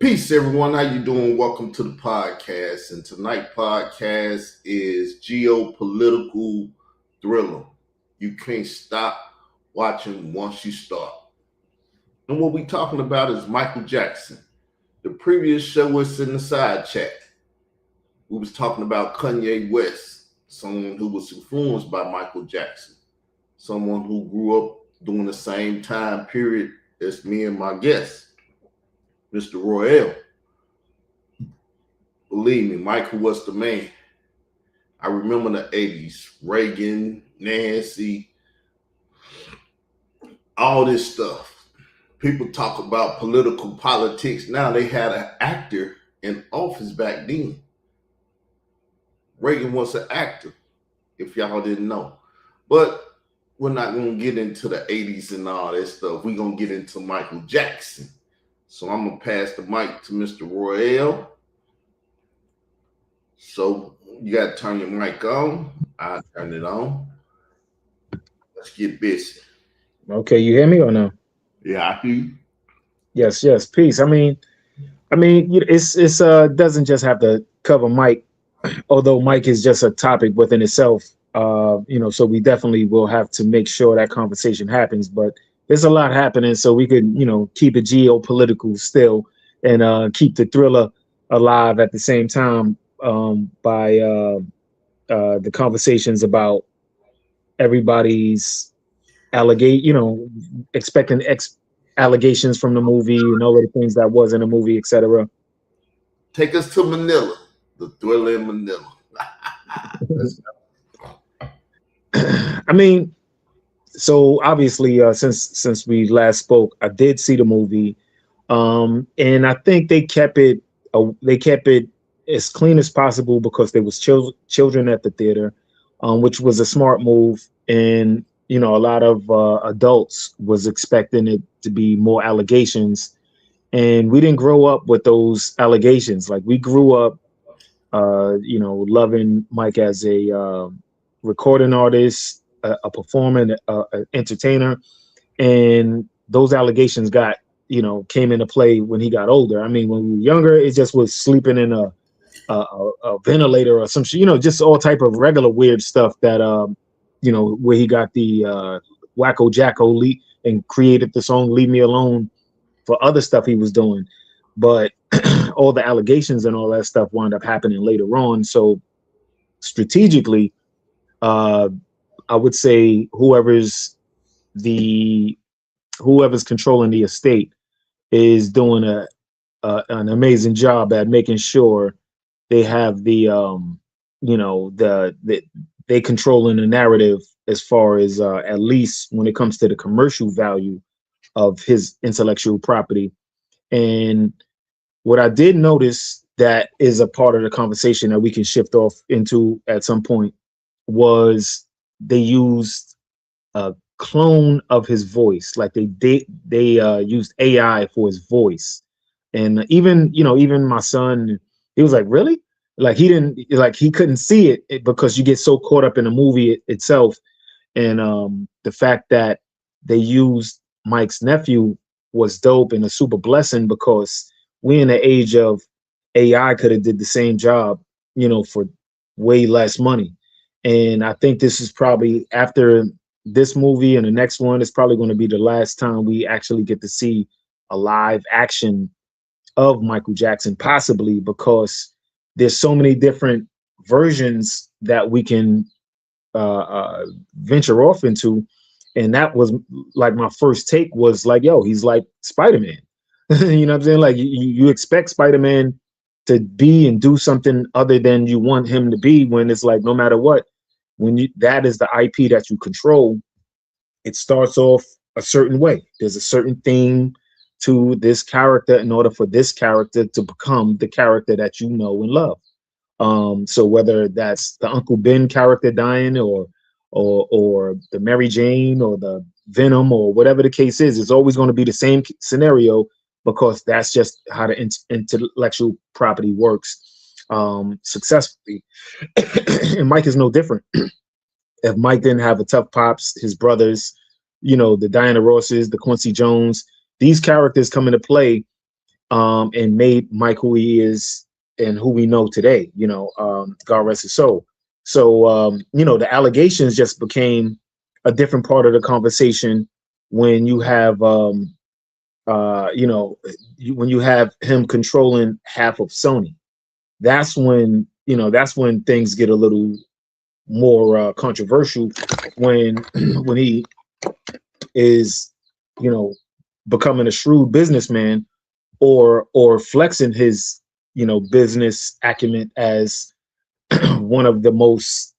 Peace, everyone. How you doing? Welcome to the podcast. And tonight podcast is geopolitical thriller. You can't stop watching once you start. And what we talking about is Michael Jackson. The previous show was in the side chat. We was talking about Kanye West, someone who was influenced by Michael Jackson, someone who grew up during the same time period as me and my guest, Mr. Royale. Believe me, Michael was the man. I remember the 80s, Reagan, Nancy, all this stuff. People talk about politics. Now they had an actor in office back then. Reagan was an actor, if y'all didn't know. But we're not going to get into the 80s and all that stuff. We're going to get into Michael Jackson. So I'm going to pass the mic to Mr. Royale. So you got to turn your mic on. I'll turn it on. Let's get busy. Okay, you hear me or no? Yeah, I hear you. Yes, peace. I mean, it's doesn't just have to cover Mike, although Mike is just a topic within itself. So we definitely will have to make sure that conversation happens. But there's a lot happening, so we could, keep it geopolitical still and keep the thriller alive at the same time. By the conversations about everybody's expecting allegations from the movie and all of the things that was in the movie, etc. Take us to Manila, the thriller in Manila. I mean, so obviously, since we last spoke, I did see the movie, and I think they kept it as clean as possible because there was children at the theater, which was a smart move. And, a lot of adults was expecting it to be more allegations. And we didn't grow up with those allegations. Like we grew up, loving Mike as a recording artist, a performer, an entertainer. And those allegations came into play when he got older. I mean, when we were younger, it just was sleeping in a ventilator or some shit, just all type of regular weird stuff that, where he got the Wacko Jacko and created the song Leave Me Alone for other stuff he was doing. But all the allegations and all that stuff wound up happening later on. So strategically, I would say whoever's controlling the estate is doing an amazing job at making sure they have they controlling the narrative as far as at least when it comes to the commercial value of his intellectual property. And what I did notice that is a part of the conversation that we can shift off into at some point was they used a clone of his voice. Like they used AI for his voice. And even my son, he was like, really? Like he couldn't see it because you get so caught up in the movie itself. And the fact that they used Mike's nephew was dope and a super blessing because we in the age of AI could have did the same job, for way less money. And I think this is probably after this movie and the next one is probably going to be the last time we actually get to see a live action of Michael Jackson, possibly because there's so many different versions that we can venture off into. And that was like my first take was like, yo, he's like Spider-Man. You know what I'm saying? Like you expect Spider-Man to be and do something other than you want him to be when it's like, no matter what, that is the IP that you control, it starts off a certain way. There's a certain theme to this character in order for this character to become the character that you know and love. So whether that's the Uncle Ben character dying or the Mary Jane or the Venom or whatever the case is, it's always going to be the same scenario because that's just how the intellectual property works successfully. And Mike is no different. If Mike didn't have a Tough Pops, his brothers, the Diana Rosses, the Quincy Jones, these characters come into play and made Mike who he is and who we know today. God rest his soul. So the allegations just became a different part of the conversation when you have when you have him controlling half of Sony. That's when things get a little more controversial, when when he is you know becoming a shrewd businessman, or flexing his business acumen as one of the most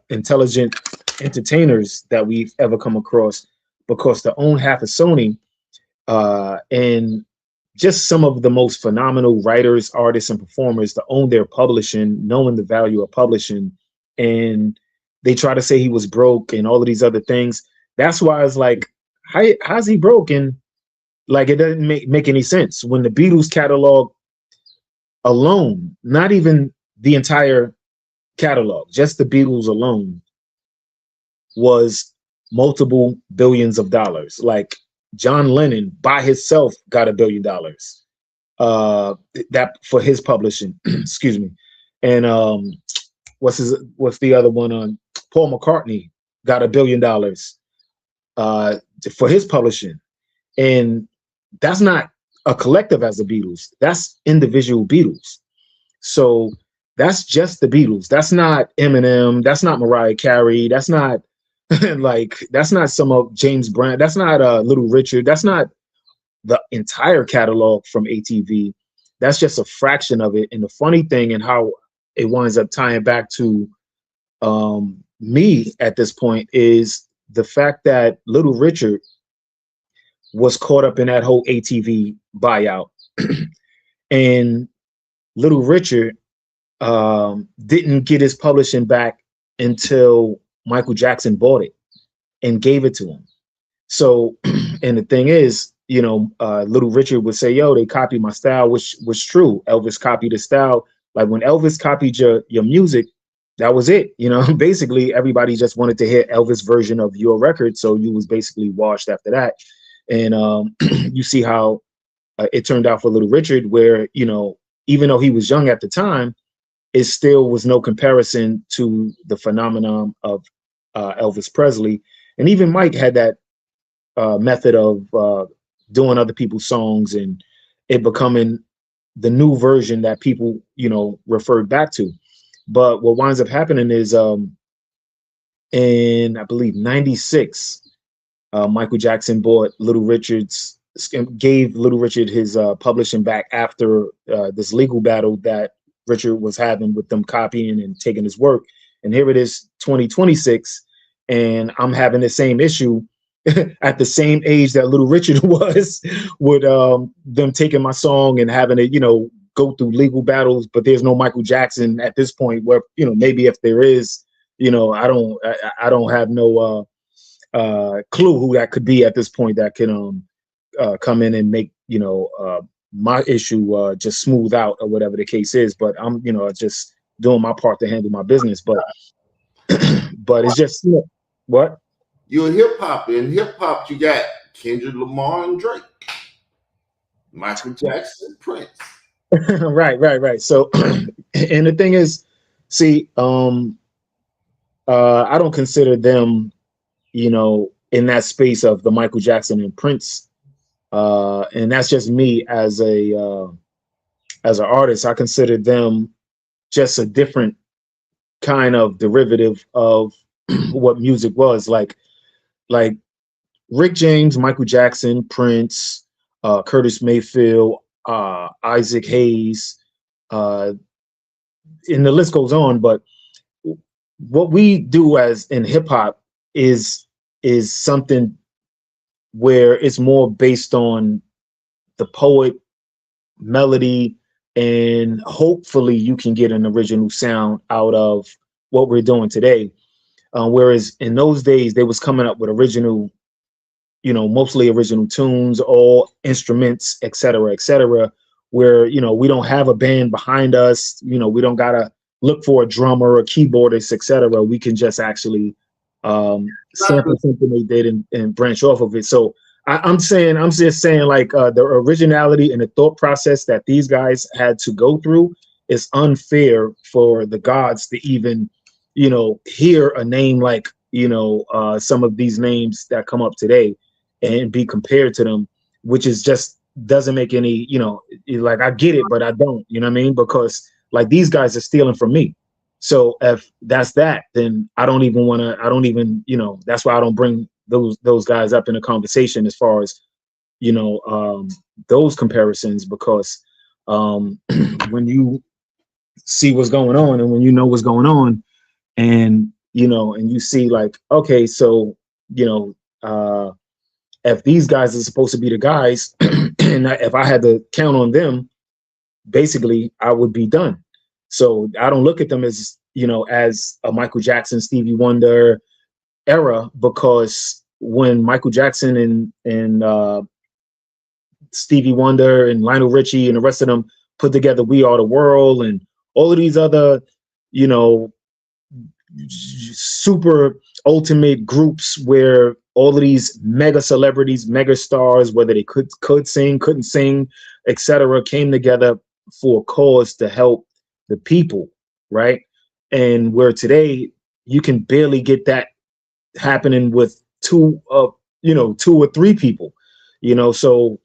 intelligent entertainers that we've ever come across, because to own half of Sony, and just some of the most phenomenal writers, artists, and performers, to own their publishing, knowing the value of publishing, and they try to say he was broke and all of these other things. That's why it's like, how's he broke? And like, it doesn't make any sense when the Beatles catalog alone, not even the entire catalog, just the Beatles alone, was multiple billions of dollars. Like, John Lennon by himself got $1 billion, that for his publishing. Excuse me. And what's the other one on? Paul McCartney got $1 billion for his publishing. And that's not a collective as the Beatles. That's individual Beatles. So that's just the Beatles. That's not Eminem. That's not Mariah Carey. That's not that's not some of James Brown. That's not Little Richard. That's not the entire catalog from ATV. That's just a fraction of it. And the funny thing, and how it winds up tying back to me at this point, is the fact that Little Richard was caught up in that whole ATV buyout. And Little Richard didn't get his publishing back until Michael Jackson bought it and gave it to him. So, and the thing is, Little Richard would say, yo, they copied my style, which was true. Elvis copied his style. Like, when Elvis copied your music, that was it. Basically everybody just wanted to hear Elvis' version of your record. So you was basically washed after that. And you see how it turned out for Little Richard, where, even though he was young at the time, it still was no comparison to the phenomenon of Elvis Presley. And even Mike had that method of doing other people's songs and it becoming the new version that people, referred back to. But what winds up happening is in, I believe, 96, Michael Jackson gave Little Richard his publishing back after this legal battle that Richard was having with them copying and taking his work. And here it is, 2026, and I'm having the same issue at the same age that Little Richard was, with them taking my song and having it, go through legal battles. But there's no Michael Jackson at this point, where, maybe if there is, I don't have no clue who that could be at this point that can come in and make my issue just smooth out, or whatever the case is. But I'm just doing my part to handle my business. But but it's just what You're hip hop. In hip hop, you got Kendrick Lamar and Drake, Michael Jackson, Prince. right. So and the thing is, see, I don't consider them in that space of the Michael Jackson and Prince, and that's just me as an artist. I consider them just a different kind of derivative of what music was. Like Rick James, Michael Jackson, Prince, Curtis Mayfield, Isaac Hayes, and the list goes on. But what we do as in hip hop is something where it's more based on the poet, melody, and hopefully you can get an original sound out of what we're doing today. Whereas in those days, they was coming up with original, mostly original tunes, all instruments, et cetera, where, we don't have a band behind us. We don't got to look for a drummer, a keyboardist, et cetera. We can just actually sample something they did and branch off of it. So I'm just saying, like, the originality and the thought process that these guys had to go through is unfair for the gods to even, hear a name like, some of these names that come up today and be compared to them, which is just doesn't make any, like, I get it, but I don't, you know what I mean? Because like these guys are stealing from me. So if that's that, then I don't even want to, I don't even, that's why I don't bring those guys up in a conversation as far as, you know, um, those comparisons, because when you see what's going on and when you know what's going on, and, and you see like, okay, so, you know, if these guys are supposed to be the guys, and if I had to count on them, basically I would be done. So I don't look at them as, as a Michael Jackson, Stevie Wonder era, because when Michael Jackson and Stevie Wonder and Lionel Richie and the rest of them put together We Are the World and all of these other, you know, super ultimate groups where all of these mega celebrities, mega stars, whether they could sing, couldn't sing, etc., came together for a cause to help the people, right? And where today you can barely get that happening with two or three people, so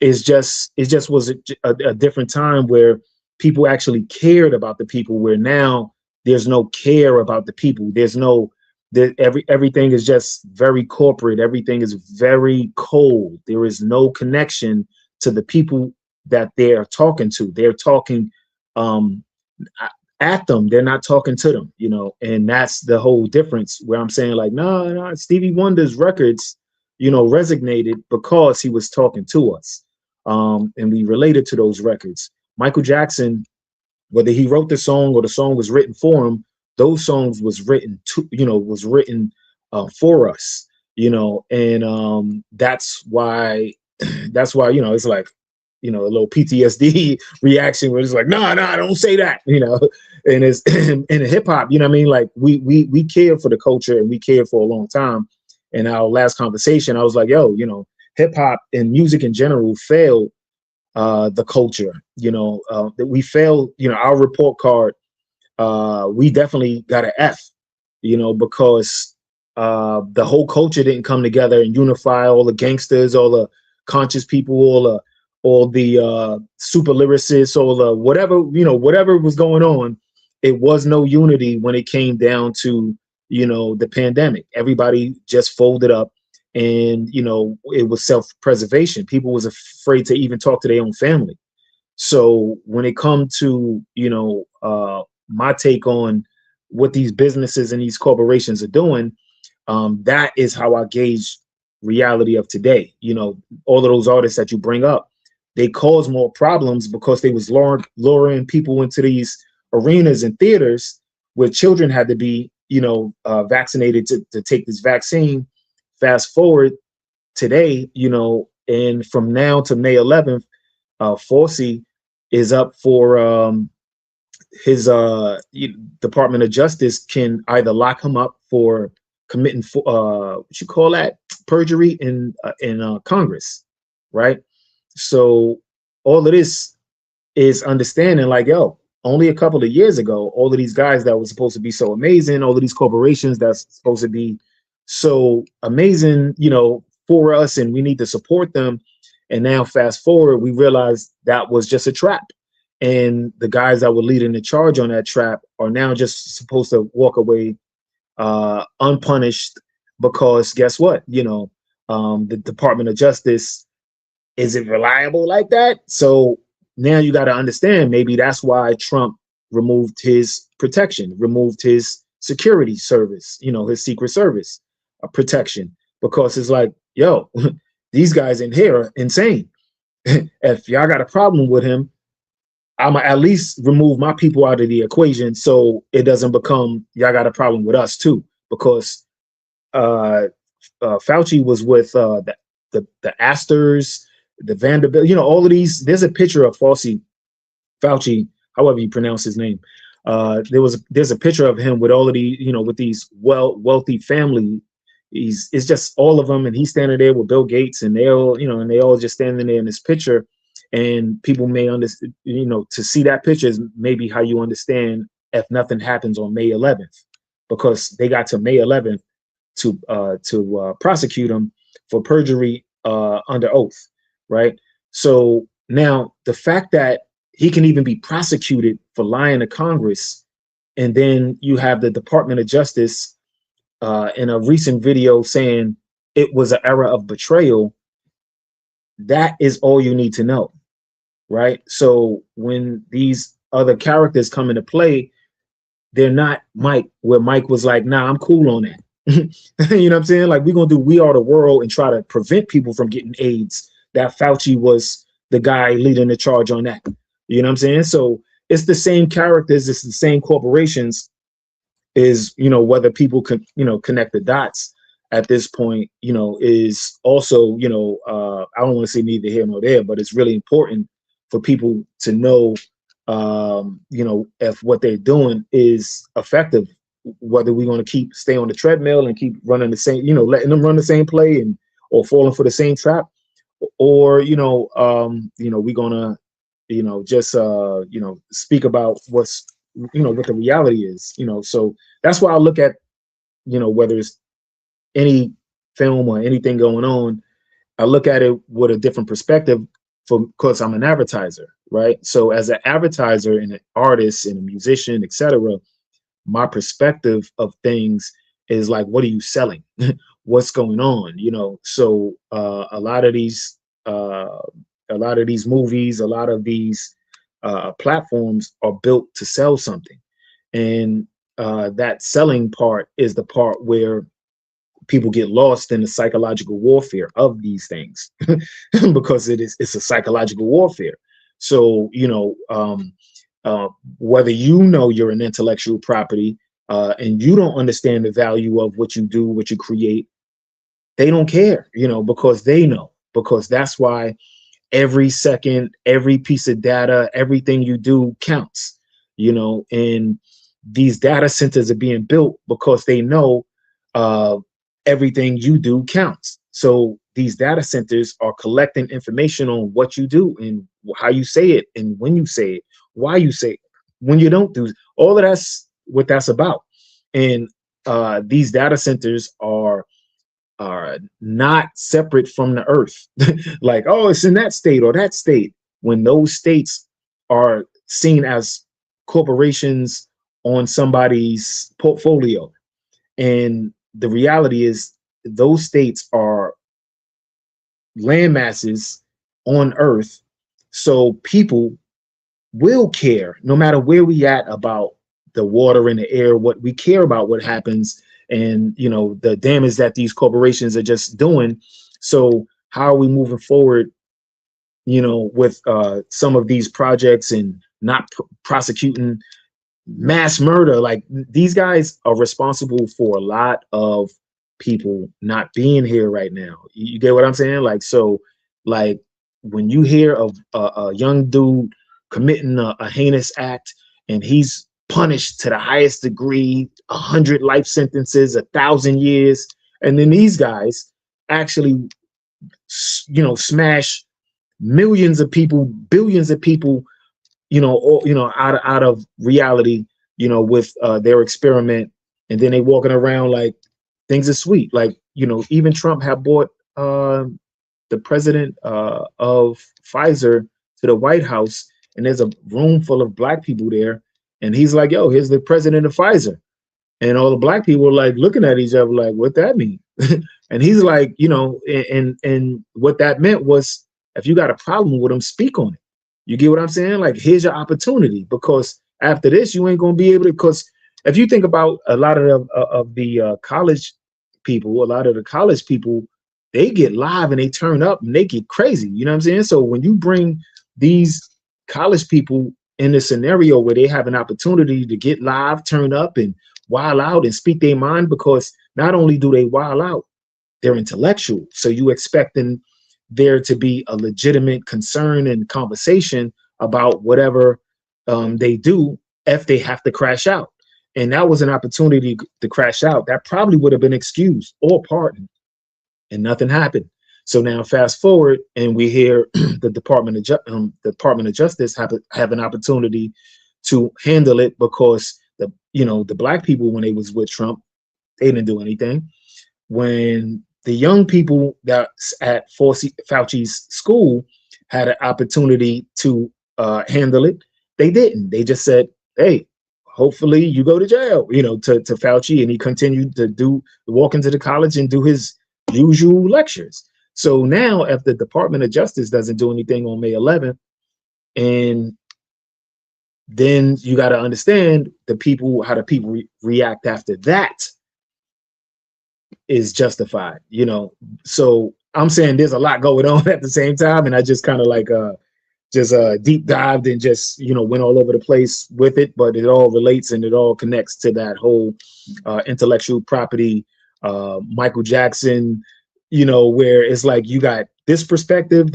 it just was a different time where people actually cared about the people, where now there's no care about the people. There's no everything is just very corporate. Everything is very cold. There is no connection to the people that they're talking to. They're talking um at them. They're not talking to them, and that's the whole difference, where I'm saying like, no, Stevie Wonder's records, resonated because he was talking to us. And we related to those records. Michael Jackson, whether he wrote the song or the song was written for him, those songs was written for us, and that's why it's like, a little PTSD reaction where it's like, no, don't say that, and it's in hip hop, you know what I mean? Like we care for the culture, and we cared for a long time. In our last conversation, I was like, yo, hip hop and music in general failed the culture, that we failed, our report card, we definitely got an F, because the whole culture didn't come together and unify all the gangsters, all the conscious people, all the super lyricists, all the whatever was going on. It was no unity when it came down to, the pandemic. Everybody just folded up, and, it was self-preservation. People was afraid to even talk to their own family. So when it comes to, my take on what these businesses and these corporations are doing, that is how I gauge reality of today. All of those artists that you bring up, they cause more problems because they was luring people into these arenas and theaters where children had to be, vaccinated to take this vaccine. Fast forward today, and from now to May 11th, Fauci is up for his Department of Justice can either lock him up for committing what you call that, perjury in Congress, right? So all of this is understanding like, yo, only a couple of years ago, all of these guys that were supposed to be so amazing, all of these corporations that's supposed to be so amazing, for us, and we need to support them. And now fast forward, we realize that was just a trap. And the guys that were leading the charge on that trap are now just supposed to walk away unpunished, because guess what? The Department of Justice isn't reliable like that. So now you got to understand, maybe that's why Trump removed his protection, removed his security service, his secret service protection, because it's like, yo, these guys in here are insane. If y'all got a problem with him, I'm gonna at least remove my people out of the equation, so it doesn't become y'all got a problem with us too. Because Fauci was with the Astors, the Vanderbilt, all of these. There's a picture of Fauci, however you pronounce his name. There's a picture of him with all of the, with these wealthy family, it's just all of them, and he's standing there with Bill Gates, and they all, and they all just standing there in this picture. And people may understand, to see that picture is maybe how you understand if nothing happens on May 11th, because they got to May 11th to prosecute him for perjury under oath, right? So now the fact that he can even be prosecuted for lying to Congress, and then you have the Department of Justice in a recent video saying it was an era of betrayal, that is all you need to know, right? So when these other characters come into play, they're not Mike, where Mike was like, nah, I'm cool on that. You know what I'm saying? Like, we're going to do We Are the World and try to prevent people from getting AIDS. That Fauci was the guy leading the charge on that. You know what I'm saying? So it's the same characters, it's the same corporations, is, whether people can, connect the dots at this point, is also, I don't want to say neither here nor there, but it's really important for people to know, if what they're doing is effective, whether we're going to stay on the treadmill and keep running the same, letting them run the same play or falling for the same trap, or, we're going to, just, speak about what the reality is, so that's why I look at, whether it's any film or anything going on, I look at it with a different perspective because I'm an advertiser, right? So as an advertiser and an artist and a musician, etc., my perspective of things is like, what are you selling? What's going on? So a lot of these movies, a lot of these platforms are built to sell something, and that selling part is the part where people get lost in the psychological warfare of these things because it's a psychological warfare. So whether you're an intellectual property and you don't understand the value of what you do, what you create, they don't care, because they know, because that's why every second, every piece of data, everything you do counts, and these data centers are being built because they know everything you do counts. So these data centers are collecting information on what you do and how you say it and when you say it, why you say it, when you don't do it. All of that's what that's about. And these data centers are not separate from the earth. Like, oh, it's in that state or that state, when those states are seen as corporations on somebody's portfolio. And the reality is those states are land masses on earth. So people will care no matter where we at about the water and the air. What we care about, what happens, and the damage that these corporations are just doing. So how are we moving forward, with some of these projects and not prosecuting mass murder? Like, these guys are responsible for a lot of people not being here right now. You get what I'm saying? Like, so, like, when you hear of a young dude committing a heinous act and he's punished to the highest degree, 100 life sentences, 1,000 years, and then these guys actually, smash millions of people, billions of people, out of reality, with their experiment, and then they walking around like things are sweet. Like, even Trump had brought the president of Pfizer to the White House, and there's a room full of black people there, and he's like, yo, here's the president of Pfizer. And all the black people were like looking at each other like, what that mean? And he's like, and what that meant was, if you got a problem with him, speak on it. You get what I'm saying? Like, here's your opportunity, because after this, you ain't going to be able to, because if you think about a lot of the college people, a lot of the college people, they get live and they turn up and they get crazy. You know what I'm saying? So when you bring these college people in a scenario where they have an opportunity to get live, turn up and wild out and speak their mind, because not only do they wild out, they're intellectual. So you expecting there to be a legitimate concern and conversation about whatever they do if they have to crash out. and that was an opportunity to crash out. That probably would have been excused or pardoned, and nothing happened. So now fast forward, and we hear the Department of Justice have an opportunity to handle it, because the black people, when they was with Trump, they didn't do anything. When the young people that's at Fauci's school had an opportunity to handle it, they didn't. They just said, "Hey, hopefully you go to jail," to Fauci, and he continued to walk into the college and do his usual lectures. So now, if the Department of Justice doesn't do anything on May 11th, and then you got to understand how the people react after that is justified. So I'm saying there's a lot going on at the same time, and I just kind of like just deep dived and just went all over the place with it, but it all relates and it all connects to that whole intellectual property, Michael Jackson, where it's like you got this perspective,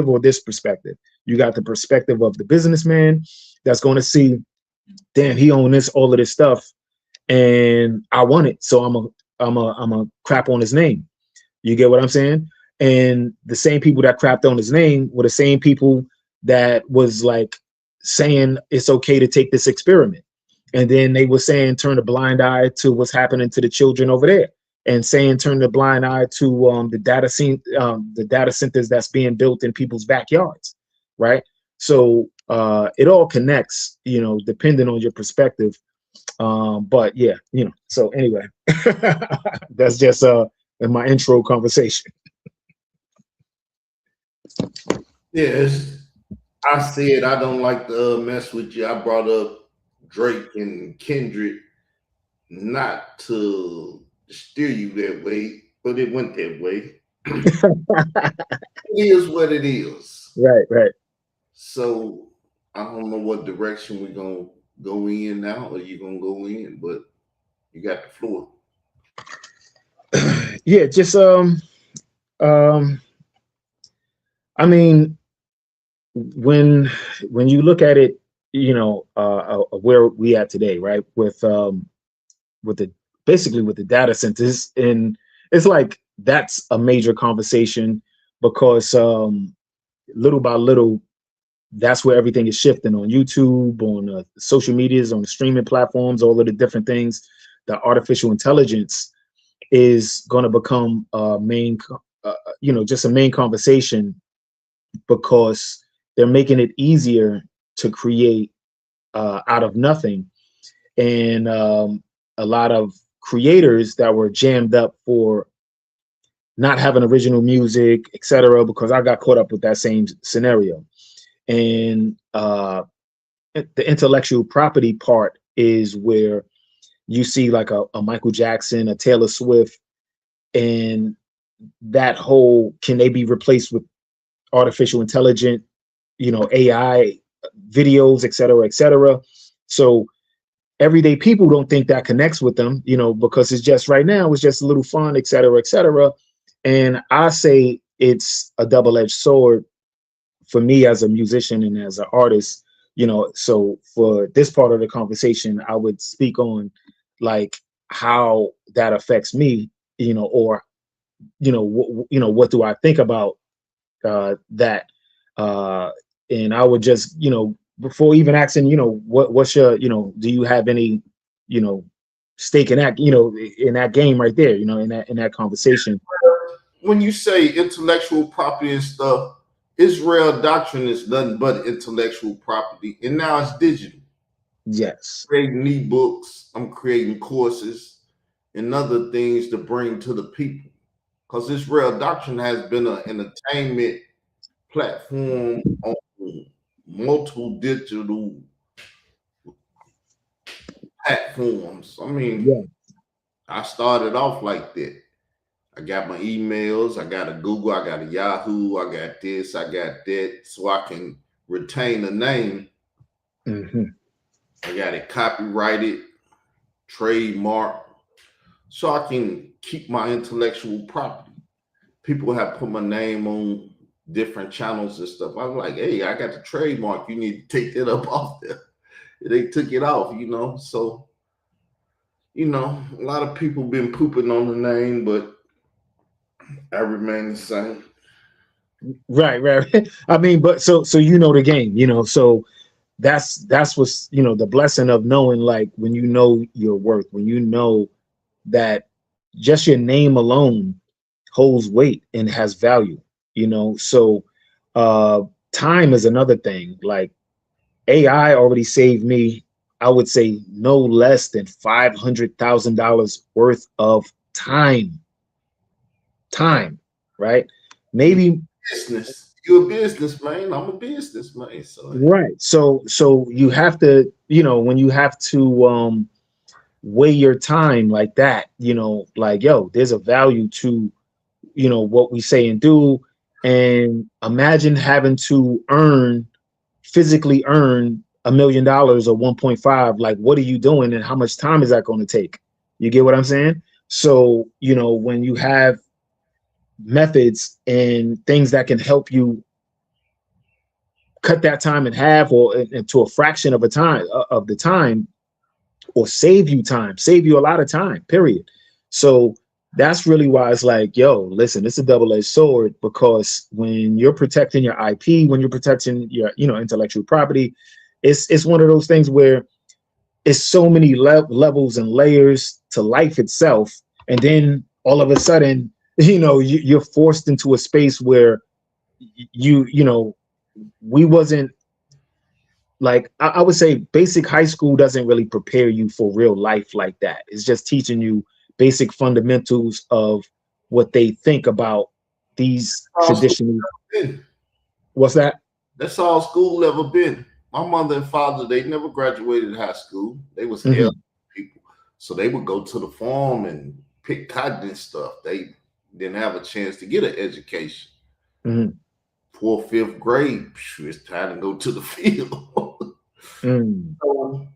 or this perspective. You got the perspective of the businessman that's going to see, damn, he owns all of this stuff, and I want it, so I'm a crap on his name. You get what I'm saying? And the same people that crapped on his name were the same people that was like saying it's okay to take this experiment. And then they were saying turn a blind eye to what's happening to the children over there, and saying turn the blind eye to the data centers that's being built in people's backyards, right? So it all connects, depending on your perspective. But yeah, so anyway, that's just in my intro conversation. Yes, I said I don't like to mess with you. I brought up Drake and Kendrick not to steer you that way, but it went that way. It is what it is. Right. So I don't know what direction we're gonna go in now, or you gonna go in, but you got the floor. Yeah, just I mean, when you look at it, where we at today, right? With the basically with the data centers, and it's like that's a major conversation, because little by little, that's where everything is shifting on YouTube, on social medias, on the streaming platforms, all of the different things. The artificial intelligence is going to become just a main conversation, because they're making it easier to create out of nothing. And a lot of creators that were jammed up for not having original music, etc., because I got caught up with that same scenario. And the intellectual property part is where you see like a Michael Jackson, a Taylor Swift, and that whole, can they be replaced with artificial intelligent, AI videos, etc., etc. So everyday people don't think that connects with them, because it's just right now, it's just a little fun, etc., etc. And I say it's a double-edged sword for me as a musician and as an artist, so for this part of the conversation, I would speak on like how that affects me, or what do I think about that, and I would just, before even asking, what's your, do you have any, stake in that, in that game right there, in that conversation. When you say intellectual property and stuff, Israel doctrine is nothing but intellectual property, and now it's digital. Yes. Creating ebooks, I'm creating courses and other things to bring to the people. Because Israel doctrine has been an entertainment platform on multiple digital platforms. I mean, Yeah. I started off like that. I got my emails, I got a Google, I got a Yahoo, I got this, I got that, so I can retain a name. Mm-hmm. I got it copyrighted, trademark, so I can keep my intellectual property. People have put my name on different channels and stuff. I'm like, hey, I got the trademark. You need to take that up off there. They took it off, so You know, a lot of people been pooping on the name, but I remain the same. Right, right. I mean, but so you know the game, so that's what's the blessing of knowing, like, when you know your worth, when you know that just your name alone holds weight and has value, so uh time is another thing. Like, AI already saved me, I would say, no less than $500,000 worth of time. Time, right? Maybe. Business. You're a businessman. I'm a businessman. So Right. So you have to, when you have to weigh your time like that, like, yo, there's a value to, what we say and do. And imagine having to physically earn $1 million or 1.5. Like, what are you doing and how much time is that going to take? You get what I'm saying? So, when you have methods and things that can help you cut that time in half or into a fraction of the time, or save you a lot of time, period. So that's really why it's like, yo, listen, it's a double-edged sword, because when you're protecting your IP, when you're protecting your intellectual property, it's one of those things where it's so many levels and layers to life itself. And then all of a sudden, you're forced into a space where we wasn't, like, I would say basic high school doesn't really prepare you for real life like that. It's just teaching you basic fundamentals of what they think about these all school traditional. been. What's that? That's all school ever been. My mother and father, they never graduated high school. They was elder Hmm. people. So they would go to the farm and pick cotton and stuff. They didn't have a chance to get an education. Hmm. Fourth, fifth grade, it's time to go to the field. Mm. So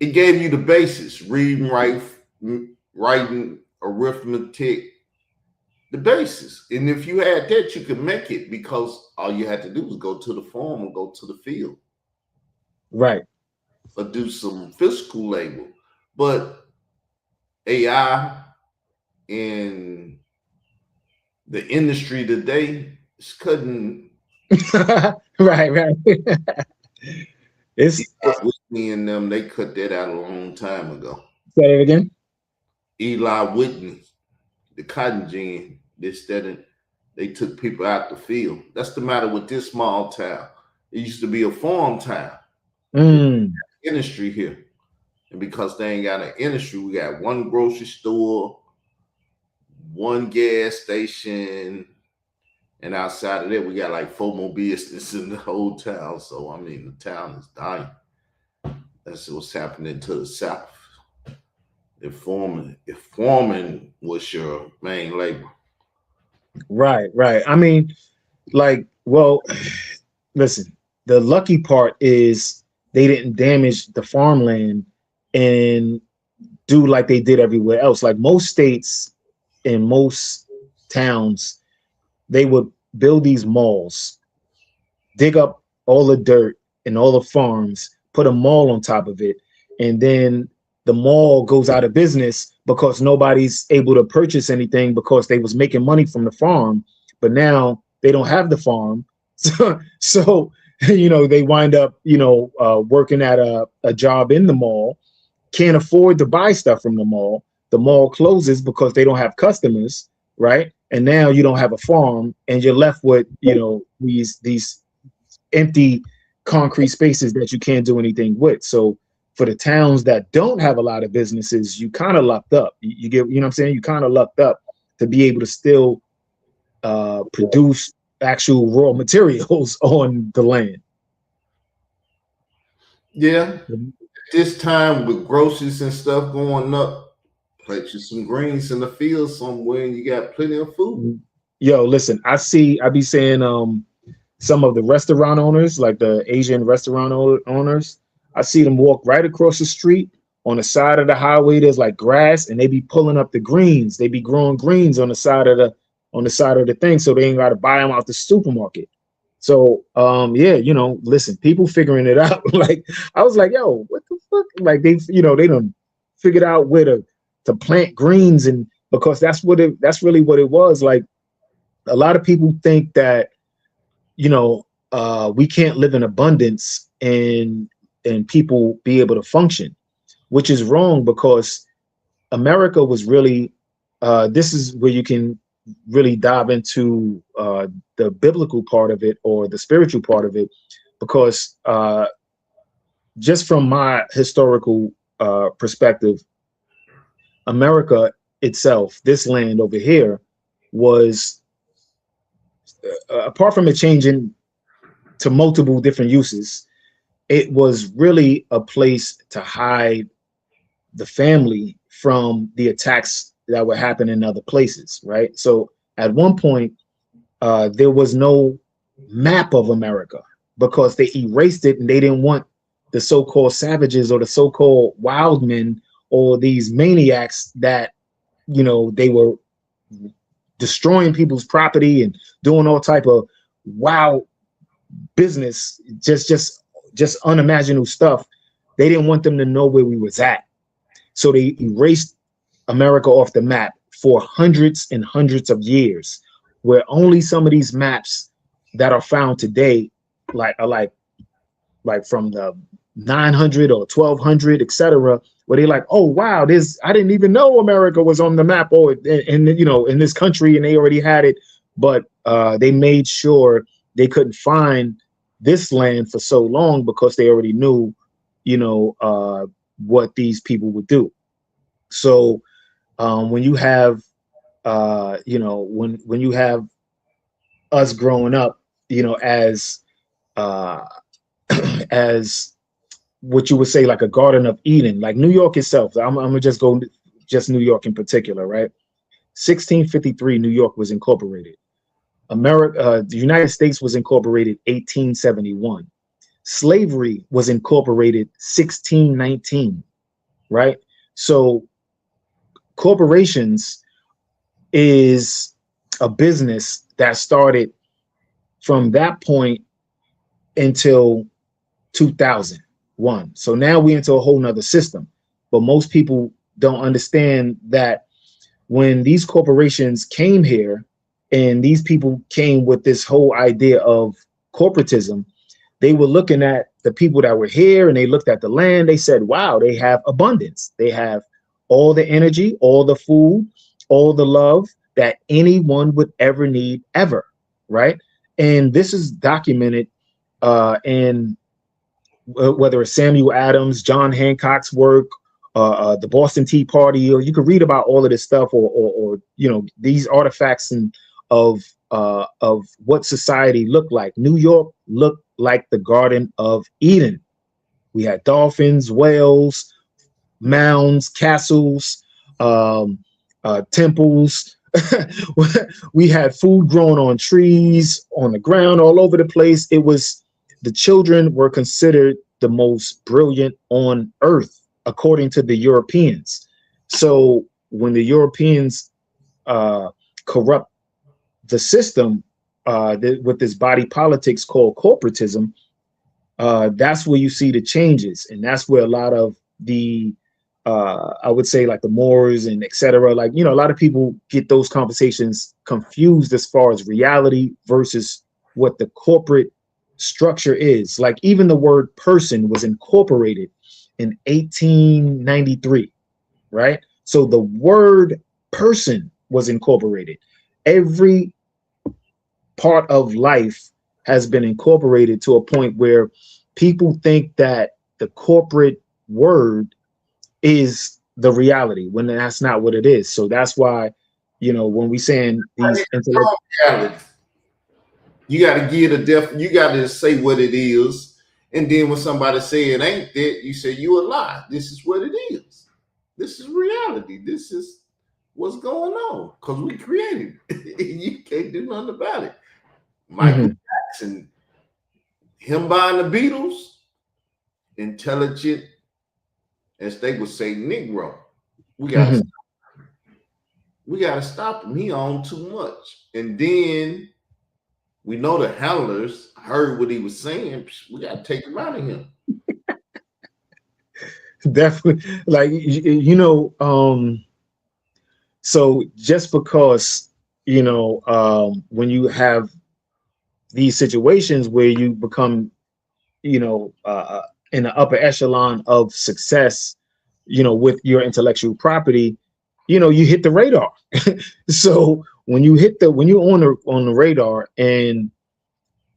it gave you the basis: reading, writing, arithmetic, the basis. And if you had that, you could make it, because all you had to do was go to the farm or go to the field Right. or do some physical labor. But AI in the industry today is cutting. Right, right. It's Whitney and them, they cut that out a long time ago. Say it again. Eli Whitney, the cotton gin, this, that, and they took people out the field. That's the matter with this small town. It used to be a farm town. Mm. Industry here. And because they ain't got an industry, we got one grocery store, one gas station, and outside of that, we got like 4 more businesses in the whole town. So I mean, the town is dying. That's what's happening to the south. If farming was your main labor. Right, right. I mean, like, well, listen, the lucky part is they didn't damage the farmland and do like they did everywhere else. Like, most states and most towns, they would build these malls, dig up all the dirt and all the farms, put a mall on top of it, and then the mall goes out of business because nobody's able to purchase anything because they was making money from the farm, but now they don't have the farm. So they wind up working at a job in the mall, can't afford to buy stuff from the mall closes because they don't have customers, right? And now you don't have a farm, and you're left with these empty concrete spaces that you can't do anything with. So for the towns that don't have a lot of businesses, you kind of lucked up. You get, what I'm saying? You kind of lucked up to be able to still produce actual raw materials on the land. Yeah, this time with groceries and stuff going up, plant you some greens in the field somewhere, and you got plenty of food. Yo, listen, I be saying some of the restaurant owners, like the Asian restaurant owners, I see them walk right across the street on the side of the highway. There's like grass, and they be pulling up the greens. They be growing greens on the side of the thing, so they ain't got to buy them out the supermarket. So yeah, listen, people figuring it out. Like, I was like, yo, what the fuck? Like, they don't figured out where to plant greens, and because that's really what it was. Like, a lot of people think that, we can't live in abundance and people be able to function, which is wrong, because America was really, this is where you can really dive into the biblical part of it, or the spiritual part of it, because just from my historical perspective, America itself, this land over here, was, apart from it changing to multiple different uses, it was really a place to hide the family from the attacks that would happen in other places, right? So at one point, there was no map of America, because they erased it, and they didn't want the so-called savages, or the so-called wild men, or these maniacs that, they were destroying people's property and doing all type of wild business, just unimaginable stuff. They didn't want them to know where we was at. So they erased America off the map for hundreds and hundreds of years, where only some of these maps that are found today, are like from the 900 or 1200, etc., where they're like, oh wow, I didn't even know America was on the map, or in this country, and they already had it, but they made sure they couldn't find this land for so long, because they already knew, what these people would do. So when you have, when you have us growing up, as as what you would say, like a Garden of Eden, like New York itself. I'm gonna just go just New York in particular, right? 1653, New York was incorporated. The United States was incorporated 1871. Slavery was incorporated 1619, right? So corporations is a business that started from that point until 2001. So now we're into a whole nother system. But most people don't understand that when these corporations came here, and these people came with this whole idea of corporatism, they were looking at the people that were here, and they looked at the land. They said, wow, they have abundance. They have all the energy, all the food, all the love that anyone would ever need, ever, right? And this is documented in whether it's Samuel Adams, John Hancock's work, the Boston Tea Party, or you could read about all of this stuff, or these artifacts of what society looked like. New York looked like the Garden of Eden. We had dolphins, whales, mounds, castles, temples. We had food growing on trees, on the ground, all over the place. The children were considered the most brilliant on earth, according to the Europeans. So when the Europeans corrupt the system with this body politics called corporatism, that's where you see the changes. And that's where a lot of the, I would say, like the Moors and etc., like, a lot of people get those conversations confused as far as reality versus what the corporate structure is. Like, even the word person was incorporated in 1893, right? So the word person was incorporated. Every part of life has been incorporated to a point where people think that the corporate word is the reality, when that's not what it is. So that's why, when we saying these reality, you got to give you got to say what it is, and then when somebody say it ain't that, you say you a lie. This is what it is. This is reality. This is what's going on, because we created it. You can't do nothing about it. Michael Jackson, him buying the Beatles, intelligent, as they would say, Negro. We gotta stop him. We gotta stop him. He owned too much. And then we know the handlers heard what he was saying. We gotta take him out of him. definitely. Like so just because when you have these situations where you become you know in the upper echelon of success, with your intellectual property, you hit the radar. So when you're on the radar, and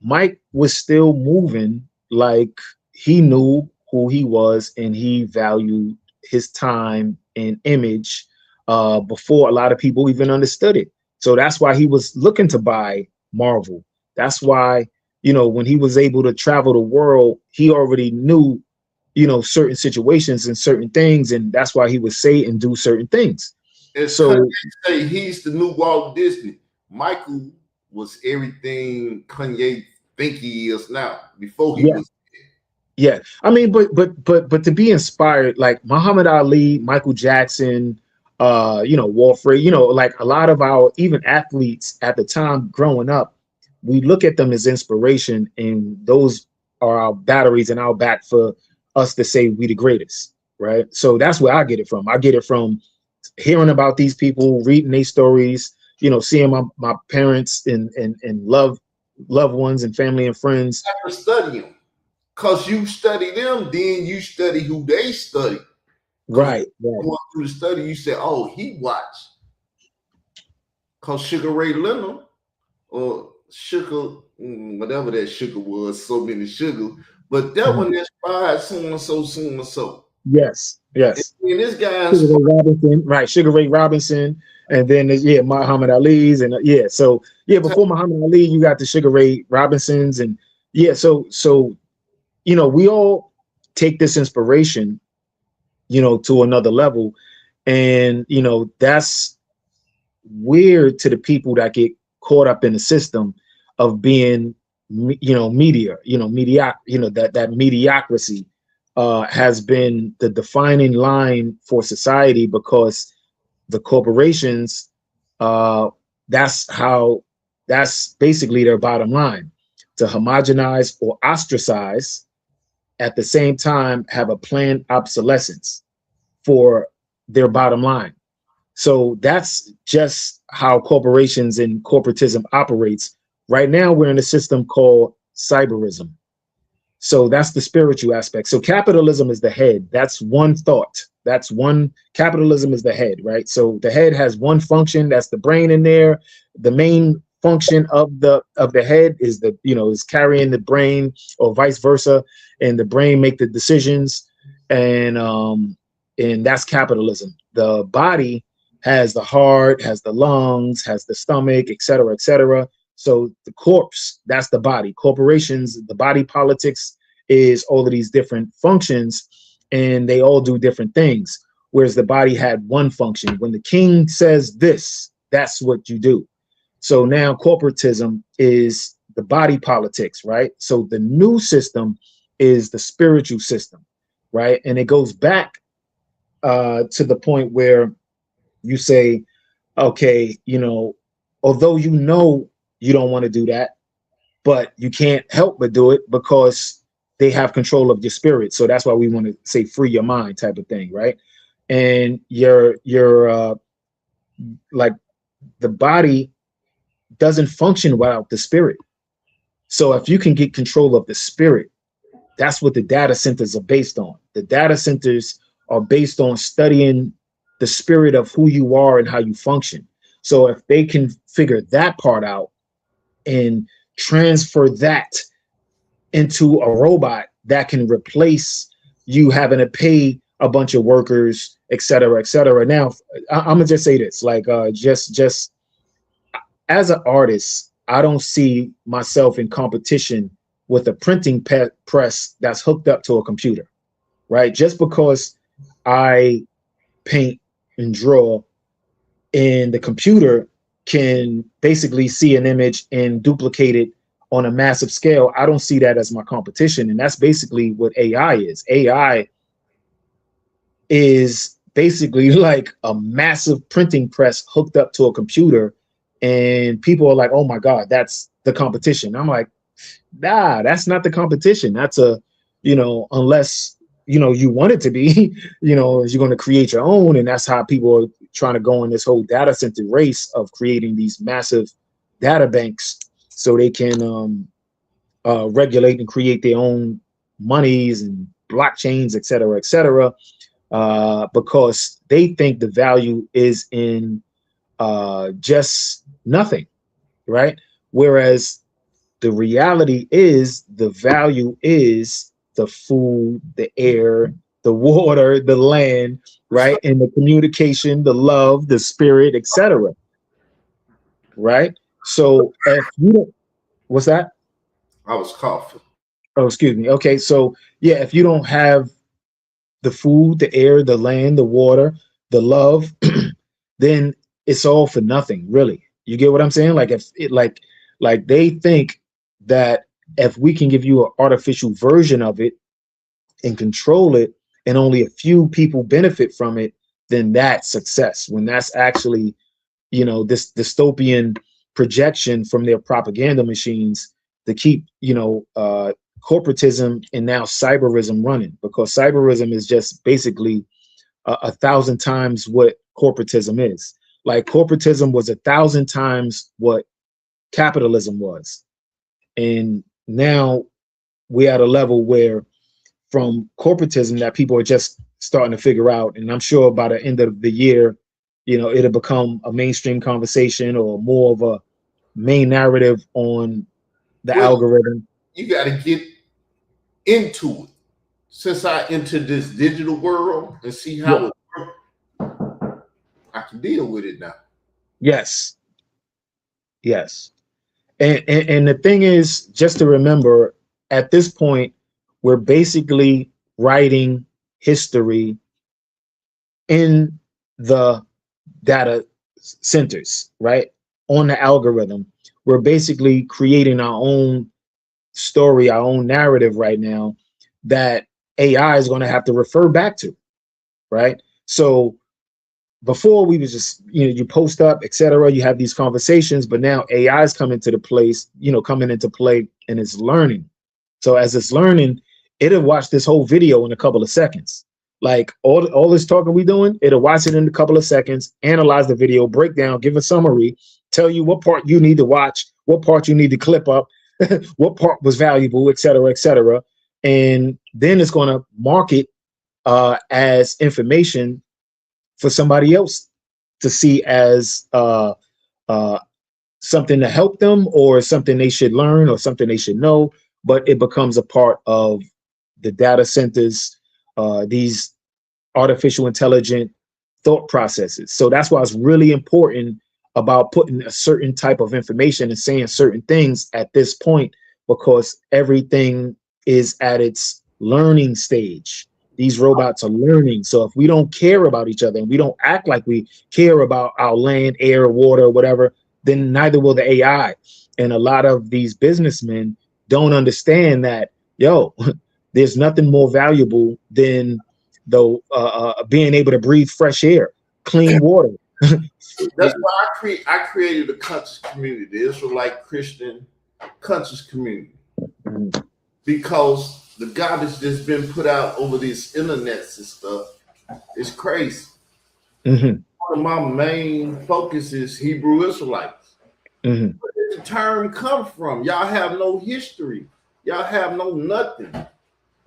Mike was still moving, like he knew who he was and he valued his time and image before a lot of people even understood it. So that's why he was looking to buy Marvel. That's why, when he was able to travel the world, he already knew, certain situations and certain things. And that's why he would say and do certain things. As Kanye So, say, he's the new Walt Disney. Michael was everything Kanye think he is now. Before he yeah. was, Yeah, I mean, but to be inspired, like Muhammad Ali, Michael Jackson, Warfare, like a lot of our even athletes at the time growing up, we look at them as inspiration, and those are our batteries in our back for us to say we the greatest, right? So that's where I get it from. I get it from hearing about these people, reading their stories, seeing my parents and loved ones and family and friends. never study him. Cause you study them, then you study who they study. Cause Right, right. going through the study, you say, "Oh, he watched." Cause Sugar Ray Leonard or Sugar, whatever that sugar was, so many sugars, but that Mhm. one inspired so and so, so and so. Yes, And yes. then this guy Sugar inspired. Ray Robinson, right? Sugar Ray Robinson, and then there's, Muhammad Ali's, and yeah. So yeah, before Muhammad Ali, you got the Sugar Ray Robinsons, and yeah. So we all take this inspiration, to another level, and that's weird to the people that get caught up in the system of being, media, that mediocrity has been the defining line for society, because the corporations, uh, that's how, that's basically their bottom line, to homogenize or ostracize, at the same time have a planned obsolescence for their bottom line. So that's just how corporations and corporatism operates. Right now, we're in a system called cyberism. So that's the spiritual aspect. So capitalism is the head. That's one thought. That's one. Capitalism is the head, right? So the head has one function. That's the brain in there. The main function of the head is is carrying the brain, or vice versa, and the brain make the decisions, and that's capitalism. The body has the heart, has the lungs, has the stomach, et cetera, et cetera. So the corpse, that's the body. Corporations, the body politics is all of these different functions, and they all do different things. Whereas the body had one function. When the king says this, that's what you do. So now corporatism is the body politics, right? So the new system is the spiritual system, right? And it goes back to the point where you say, okay, although you don't want to do that, but you can't help but do it because they have control of your spirit. So that's why we want to say free your mind type of thing, right? And your like the body doesn't function without the spirit. So if you can get control of the spirit, that's what the data centers are based on. The data centers are based on studying the spirit of who you are and how you function. So if they can figure that part out and transfer that into a robot that can replace you having to pay a bunch of workers, et cetera, et cetera. Now, I'm gonna just say this, like, just as an artist, I don't see myself in competition with a printing press that's hooked up to a computer, right? Just because I paint and draw, and the computer can basically see an image and duplicate it on a massive scale, I don't see that as my competition. And that's basically what AI is. AI is basically like a massive printing press hooked up to a computer. And people are like, oh my God, that's the competition. I'm like, nah, that's not the competition. That's unless you want it to be. You're going to create your own, and that's how people are trying to go in this whole data center race of creating these massive data banks so they can regulate and create their own monies and blockchains, et cetera, because they think the value is in just nothing, right? Whereas the reality is the value is the food, the air, the water, the land, right? And the communication, the love, the spirit, etc. Right? So if you don't, what's that? I was coughing. Oh, excuse me. Okay, so yeah, if you don't have the food, the air, the land, the water, the love, then it's all for nothing, really. You get what I'm saying? Like if it like they think that if we can give you an artificial version of it and control it and only a few people benefit from it, then that's success. When that's actually, this dystopian projection from their propaganda machines to keep, corporatism and now cyberism running, because cyberism is just basically a thousand times what corporatism is. Like corporatism was 1,000 times what capitalism was. And now we're at a level where from corporatism that people are just starting to figure out. And I'm sure by the end of the year, it'll become a mainstream conversation or more of a main narrative on the Well, algorithm. you got to get into it. Since I entered this digital world and see Yeah. how it works, I can deal with it now. Yes. Yes. And the thing is, just to remember, at this point, we're basically writing history in the data centers, right? On the algorithm. We're basically creating our own story, our own narrative right now that AI is going to have to refer back to, right? So before we was just, you post up, etc. You have these conversations, but now AI is coming into play and it's learning. So as it's learning, it'll watch this whole video in a couple of seconds. Like all this talking we doing, it'll watch it in a couple of seconds, analyze the video, break down, give a summary, tell you what part you need to watch, what part you need to clip up, what part was valuable, etc., etc. And then it's going to mark it as information for somebody else to see as uh, something to help them or something they should learn or something they should know. But it becomes a part of the data centers, these artificial intelligent thought processes. So that's why it's really important about putting a certain type of information and saying certain things at this point, because everything is at its learning stage. These robots are learning. So if we don't care about each other and we don't act like we care about our land, air, water, whatever, then neither will the AI. And a lot of these businessmen don't understand that, there's nothing more valuable than being able to breathe fresh air, clean water. That's why I created a conscious community, the Israelite Christian conscious community, because the garbage that's been put out over these internets and stuff is crazy. Mm-hmm. One of my main focus is Hebrew Israelites. Mm-hmm. Where did the term come from? Y'all have no history. Y'all have no nothing.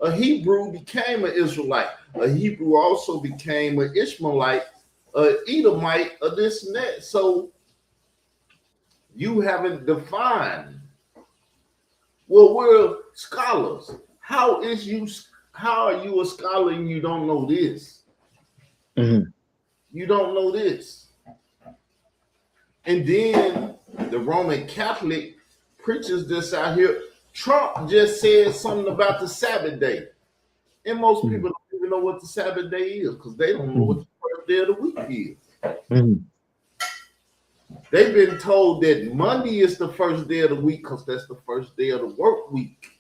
A Hebrew became an Israelite. A Hebrew also became an Ishmaelite, an Edomite, or this and that. So you haven't defined. Well, we're scholars. How are you a scholar and you don't know this? Mm-hmm. You don't know this. And then the Roman Catholic preaches this out here. Trump just said something about the Sabbath day. And most Mm-hmm. people don't even know what the Sabbath day is because they don't know what the first day of the week is. Mm-hmm. They've been told that Monday is the first day of the week because that's the first day of the work week.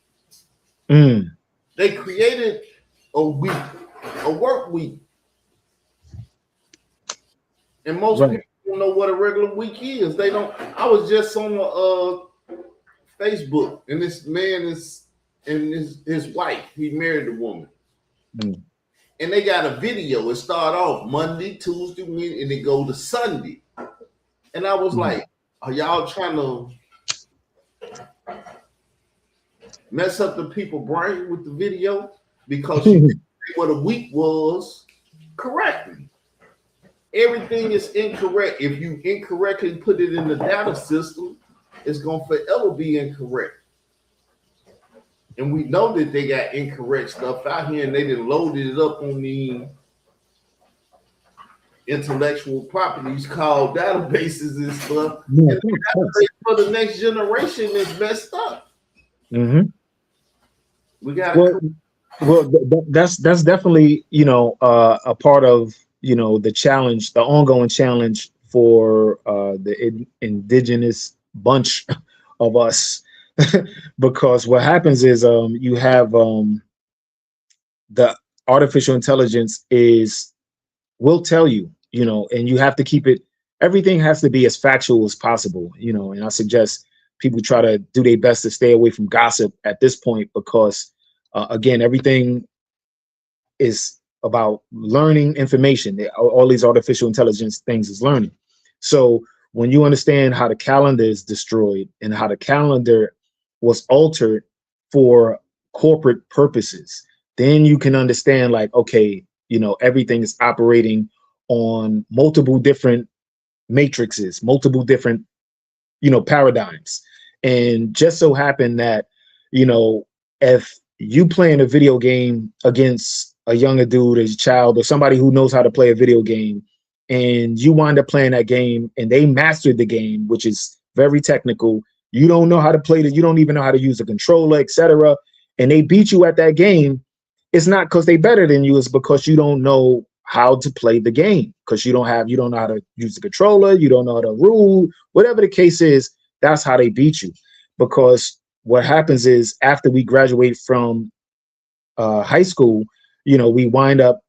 Mm-hmm. They created a week, a work week. And most Right. people don't know what a regular week is. They don't. I was just on Facebook, and this man is and his wife. He married a woman. Mm. And they got a video. It start off Monday, Tuesday, Wednesday, and it go to Sunday. And I was Mm. like, are y'all trying to mess up the people brain with the video? Because you didn't say what a week was correctly. Everything is incorrect. If you incorrectly put it in the data system, it's going to forever be incorrect. And we know that they got incorrect stuff out here and they done loaded it up on the intellectual properties called databases and stuff. Yeah, And the database for the next generation is messed up. mm-hmm. We got Well, to. that's definitely, a part of, the challenge, the ongoing challenge for the indigenous bunch of us, because what happens is you have the artificial intelligence is will tell you, and you have to keep it. Everything has to be as factual as possible, and I suggest people try to do their best to stay away from gossip at this point, because again, everything is about learning information. All these artificial intelligence things is learning. So when you understand how the calendar is destroyed and how the calendar was altered for corporate purposes, then you can understand, like, okay, everything is operating on multiple different matrices, multiple different, paradigms. And just so happened that, if you playing a video game against a younger dude, a child, or somebody who knows how to play a video game, and you wind up playing that game and they mastered the game, which is very technical. You don't know how to play it, you don't even know how to use a controller, etc. And they beat you at that game. It's not because they better than you, it's because you don't know how to play the game, because you don't know how to use the controller, you don't know the rule, whatever the case is. That's how they beat you. Because what happens is, after we graduate from high school, we wind up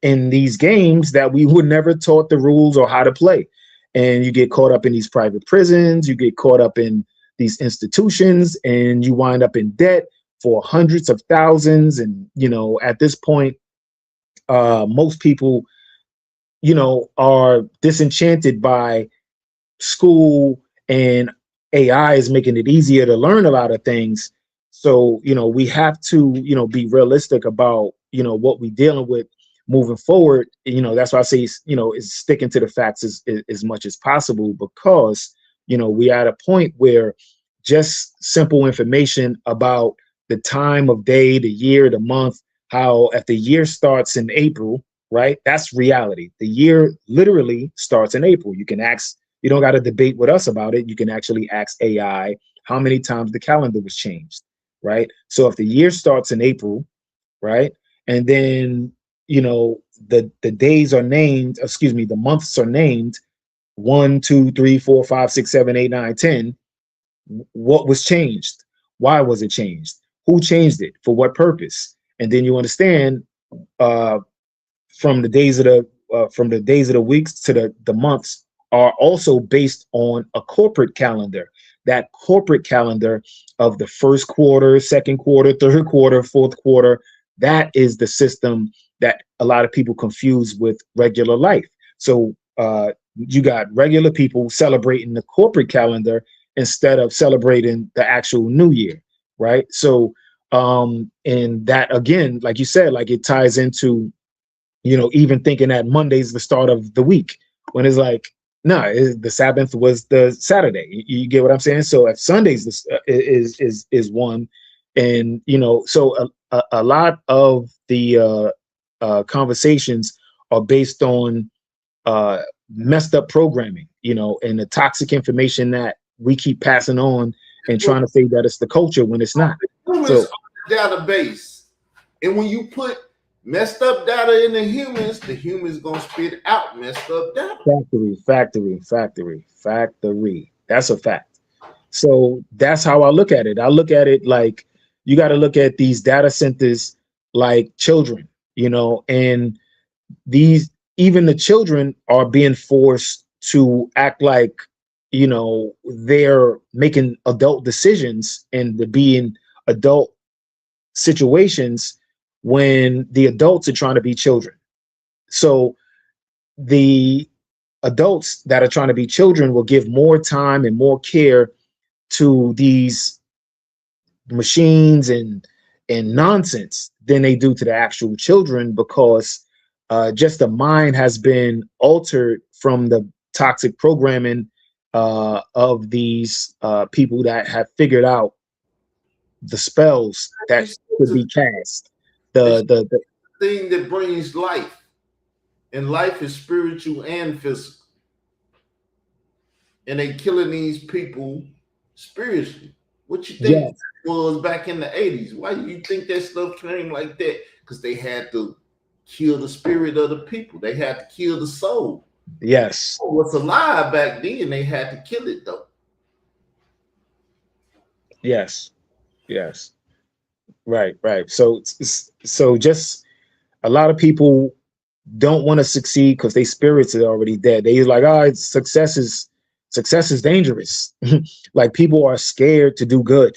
in these games that we were never taught the rules or how to play. And you get caught up in these private prisons, you get caught up in these institutions, and you wind up in debt for hundreds of thousands. And, at this point, most people, are disenchanted by school, and AI is making it easier to learn a lot of things. So, we have to, be realistic about, what we're dealing with moving forward. That's why I say, is sticking to the facts as much as possible, because, we're at a point where just simple information about the time of day, the year, the month, how if the year starts in April, right? That's reality. The year literally starts in April. You don't got to debate with us about it. You can actually ask AI how many times the calendar was changed, right? So if the year starts in April, right, and then the days are named, excuse me, the months are named 1, 2, 3, 4, 5, 6, 7, 8, 9, 10. What was changed? Why was it changed? Who changed it? For what purpose? And then you understand uh, from the days of the weeks to the months are also based on a corporate calendar. That corporate calendar of the first quarter, second quarter, third quarter, fourth quarter, that is the system that a lot of people confuse with regular life. So you got regular people celebrating the corporate calendar instead of celebrating the actual new year, right? So and that, again, like you said, like, it ties into, even thinking that Monday's the start of the week, when it's like, no, the Sabbath was the Saturday. You get what I'm saying? So if Sunday's is one, and so a lot of the conversations are based on messed up programming, and the toxic information that we keep passing on and trying to say that it's the culture when it's not. Humans So are the database. And when you put messed up data in the humans gonna spit out messed up data. factory. That's a fact. So that's how I look at it. I look at it like, you got to look at these data centers like children, and these, even the children are being forced to act like, they're making adult decisions and to be in adult situations when the adults are trying to be children. So the adults that are trying to be children will give more time and more care to these machines and nonsense than they do to the actual children, because just the mind has been altered from the toxic programming of these people that have figured out the spells that It's could be cast. The the thing that brings life, and life is spiritual and physical. And they killing these people spiritually. What you think Yes, was back in the 80s? Why do you think that stuff came like that? Because they had to kill the spirit of the people. They had to kill the soul. yes, What's alive back then, they had to kill it though. yes, yes. Right, right. So just a lot of people don't want to succeed because their spirits are already dead. They like, oh, success is dangerous. Like people are scared to do good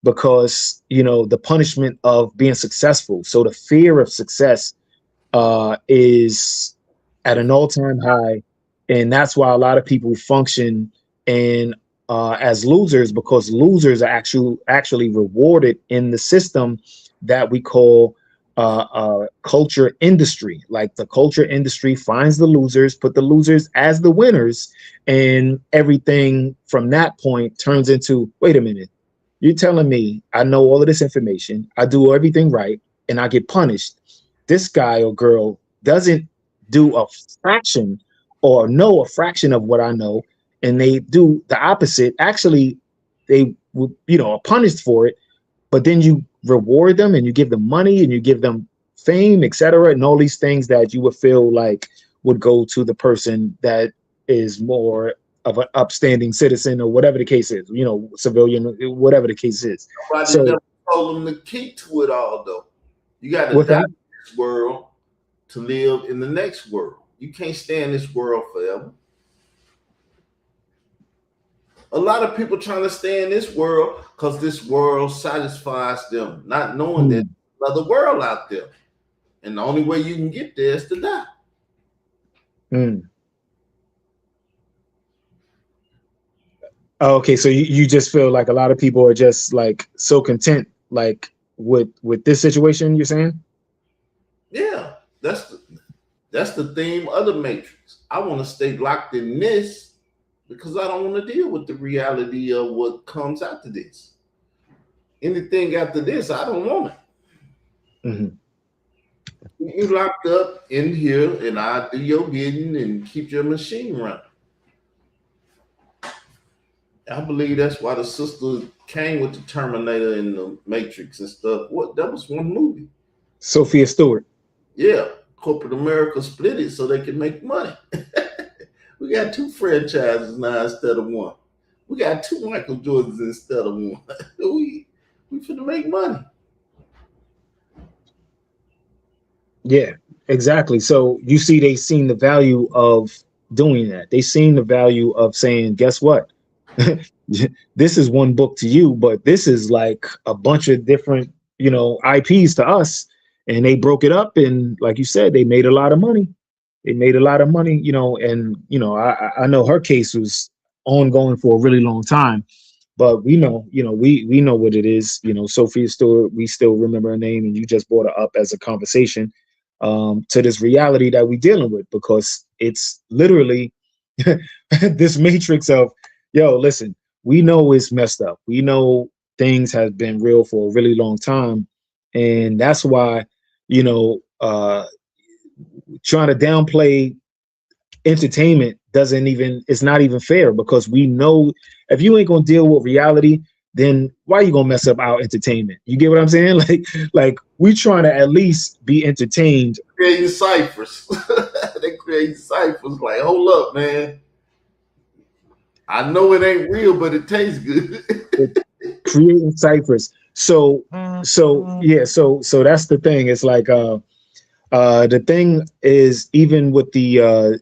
because the punishment of being successful. So the fear of success is at an all-time high, and that's why a lot of people function and as losers, because losers are actually rewarded in the system that we call culture industry. Like the culture industry finds the losers, put the losers as the winners, and everything from that point turns into, wait a minute, you're telling me I know all of this information, I do everything right, and I get punished. This guy or girl doesn't do a fraction or know a fraction of what I know, and they do the opposite. Actually, they are punished for it, but then you reward them and you give them money and you give them fame, etc., and all these things that you would feel like would go to the person that is more of an upstanding citizen or whatever the case is, civilian, whatever the case is. Nobody So never told them the key to it all though. You got to with die that, in this world to live in the next world. You can't stay in this world forever. A lot of people trying to stay in this world because this world satisfies them, not knowing that mm, there's another world out there. And the only way you can get there is to die. mm. Oh, okay, so you just feel like a lot of people are just like so content, like with this situation. You're saying? Yeah, that's the theme of the Matrix. I want to stay locked in this because I don't want to deal with the reality of what comes after this. Anything after this, I don't want it. Hmm. You locked up in here, and I do your bidding and keep your machine running. I believe that's why the sister came with the Terminator and the Matrix and stuff. What, that was one movie. Sophia Stewart. Yeah, corporate America split it so they can make money. We got two franchises now instead of one. We got two Michael Jordans instead of one. we finna make money. Yeah, exactly. So you see, they seen the value of doing that. They seen the value of saying, guess what? This is one book to you, but this is like a bunch of different, IPs to us. And they broke it up, and like you said, they made a lot of money. They made a lot of money, and I know her case was ongoing for a really long time. But we know what it is. Sophia Stewart, we still remember her name, and you just brought her up as a conversation to this reality that we're dealing with, because it's literally this matrix of, yo, listen, we know it's messed up. We know things have been real for a really long time. And that's why, trying to downplay entertainment doesn't even, it's not even fair, because we know if you ain't gonna deal with reality, then why are you gonna mess up our entertainment? You get what I'm saying? Like we trying to at least be entertained. Creating ciphers. They create ciphers like, hold up, man. I know it ain't real, but it tastes good. Creating ciphers. So that's the thing. It's like the thing is, even with the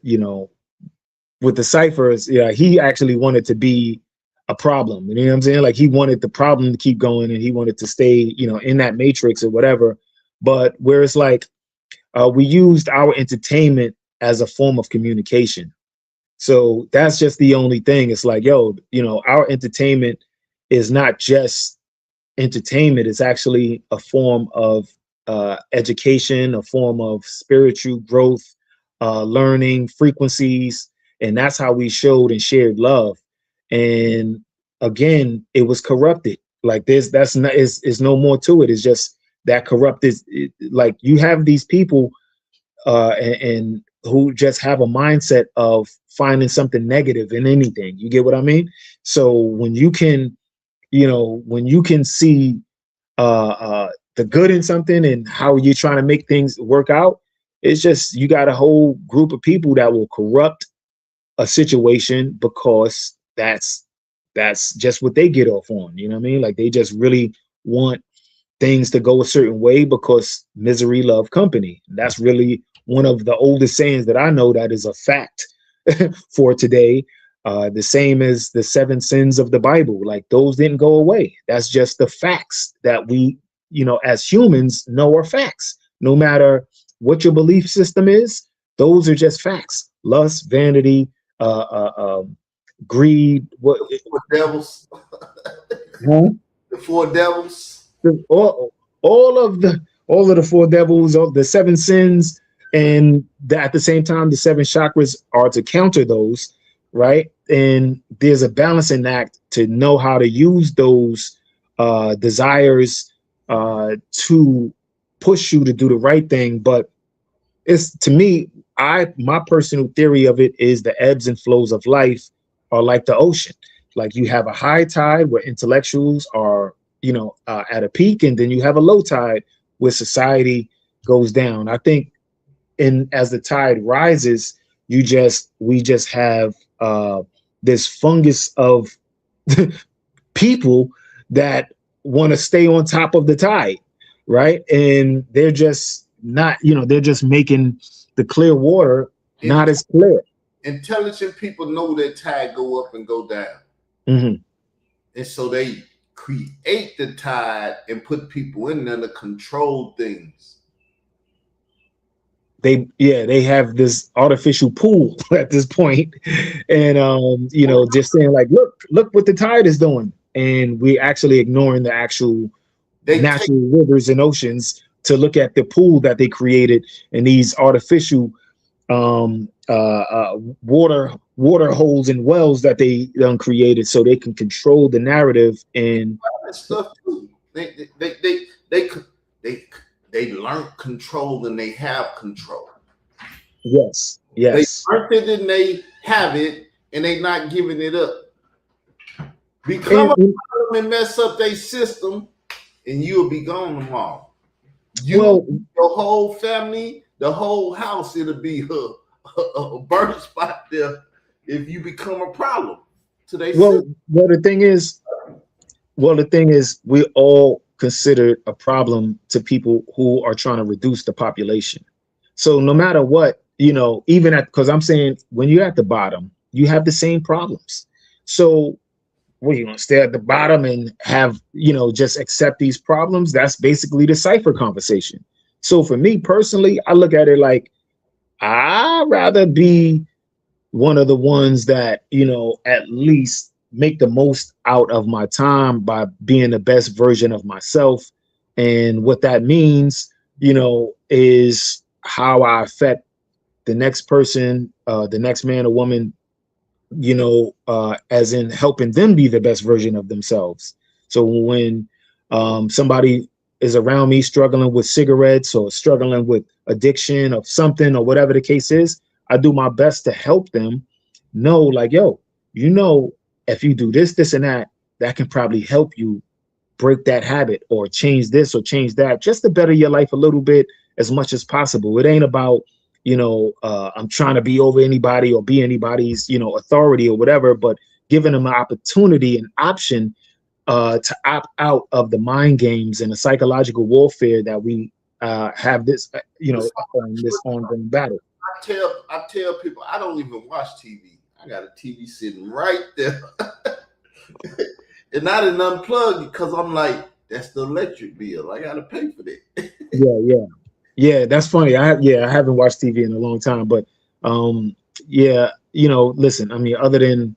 with the ciphers, yeah, he actually wanted to be a problem. You know what I'm saying? Like he wanted the problem to keep going, and he wanted to stay, in that matrix or whatever. but where it's like we used our entertainment as a form of communication. So that's just the only thing. It's like, yo, our entertainment is not just entertainment. It's actually a form of education, a form of spiritual growth, learning frequencies, and that's how we showed and shared love. And again, it was corrupted. Like this, that's not is no more to it. It's just that corrupted. Like you have these people and who just have a mindset of finding something negative in anything. You get what I mean? So when you can, when you can see the good in something and how you're trying to make things work out, it's just you got a whole group of people that will corrupt a situation because that's just what they get off on. You know what I mean? Like they just really want things to go a certain way because misery love company. That's really one of the oldest sayings that I know that is a fact for today. The same as the 7 sins of the Bible, like those didn't go away. That's just the facts that we, as humans know are facts. No matter what your belief system is, those are just facts. Lust, vanity, greed, what The four devils. huh? The four devils. all of the 4 devils, of the 7 sins, and at the same time, the 7 chakras are to counter those, right? And there's a balancing act to know how to use those desires to push you to do the right thing. But it's to me, my personal theory of it is the ebbs and flows of life are like the ocean. Like you have a high tide where intellectuals are, at a peak, and then you have a low tide where society goes down. I think, and as the tide rises, we just have this fungus of people that want to stay on top of the tide, right? And they're just not, they're just making the clear water In- not as clear. Intelligent people know that tide go up and go down. Mm-hmm. And so they create the tide and put people in there to control things. They have this artificial pool at this point, and just saying like, look what the tide is doing, and we're actually ignoring the actual They take natural rivers and oceans to look at the pool that they created and these artificial water holes and wells that they created so they can control the narrative. And that stuff too. They they learn control and they have control. yes, They yes. learned it and they have it and they not giving it up. Become And, a problem and mess up their system, and you'll be gone tomorrow. well, Your whole family, the whole house, it'll be a burn spot there if you become a problem to their well, system. well, the thing is, we all considered a problem to people who are trying to reduce the population. So no matter what, even because I'm saying when you're at the bottom, you have the same problems. So what are you gonna stay at the bottom and have, just accept these problems? That's basically the cipher conversation. So for me personally, I look at it like I'd rather be one of the ones that, at least make the most out of my time by being the best version of myself. And what that means, is how I affect the next person, the next man or woman, as in helping them be the best version of themselves. So when somebody is around me struggling with cigarettes or struggling with addiction of something or whatever the case is, I do my best to help them know, like, yo, if you do this, this, and that can probably help you break that habit or change this or change that, just to better your life a little bit as much as possible. It ain't about, I'm trying to be over anybody or be anybody's, authority or whatever, but giving them an opportunity, an option to opt out of the mind games and the psychological warfare that we have this, on this ongoing battle. I tell people I don't even watch TV. I got a TV sitting right there. And I didn't unplug it because I'm like, That's the electric bill. I gotta pay for that. Yeah, yeah, yeah. That's funny. I haven't watched TV in a long time, but um, yeah, listen. I mean, other than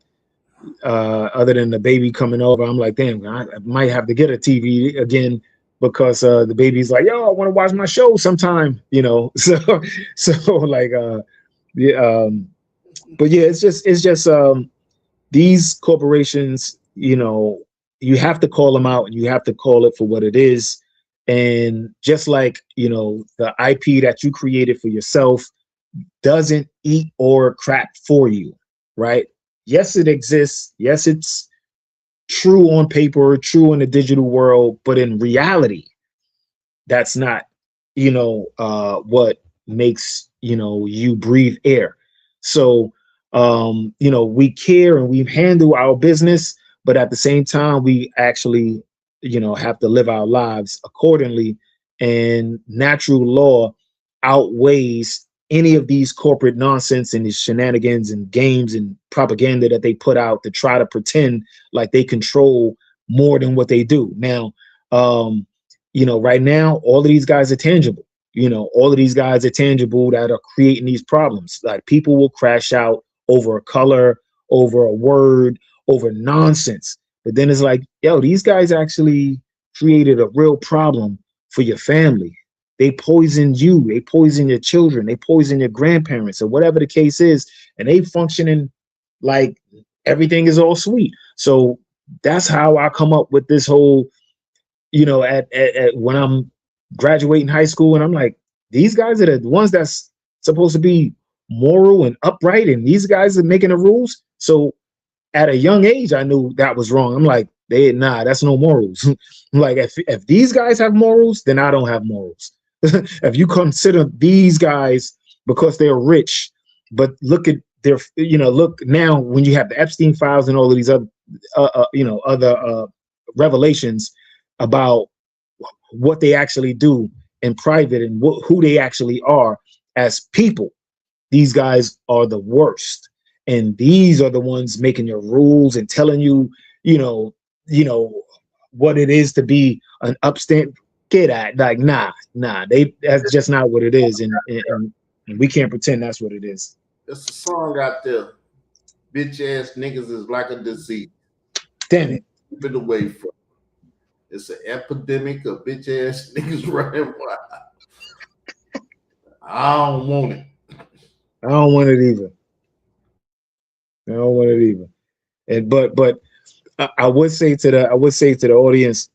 the baby coming over, I'm like, damn, I might have to get a TV again because the baby's like, yo, I want to watch my show sometime, so like, yeah, but yeah, it's just these corporations, you have to call them out and you have to call it for what it is. And just like, the IP that you created for yourself doesn't eat or crap for you, right? Yes, it exists. Yes, it's true on paper, true in the digital world, but in reality, that's not, what makes, you breathe air. So, we care and we handle our business, but at the same time, we actually, have to live our lives accordingly. And natural law outweighs any of these corporate nonsense and these shenanigans and games and propaganda that they put out to try to pretend like they control more than what they do. Now, right now, all of these guys are tangible. All of these guys are tangible that are creating these problems. Like people will crash out over a color, over a word, over nonsense. But then it's like, yo, these guys actually created a real problem for your family. They poisoned you, they poison your children, they poison your grandparents, or whatever the case is, and they functioning like everything is all sweet. So that's how I come up with this whole, at when I'm graduating high school, and I'm like, these guys are the ones that's supposed to be moral and upright, and these guys are making the rules. So at a young age, I knew that was wrong. I'm like, that's no morals. Like, if these guys have morals, then I don't have morals. If you consider these guys because they're rich, but look at their, look now when you have the Epstein files and all of these other, other revelations about what they actually do in private and who they actually are as people. These guys are the worst, and these are the ones making your rules and telling you, you know, you know what it is to be an upstand. Get at like, nah, that's just not what it is, and we can't pretend that's what it is. There's a song out there. Bitch ass niggas is like a disease. Damn it, Keep it away from. It's an epidemic of bitch ass niggas running wild. I don't want it. I don't want it either. I don't want it either. And but I would say to the audience,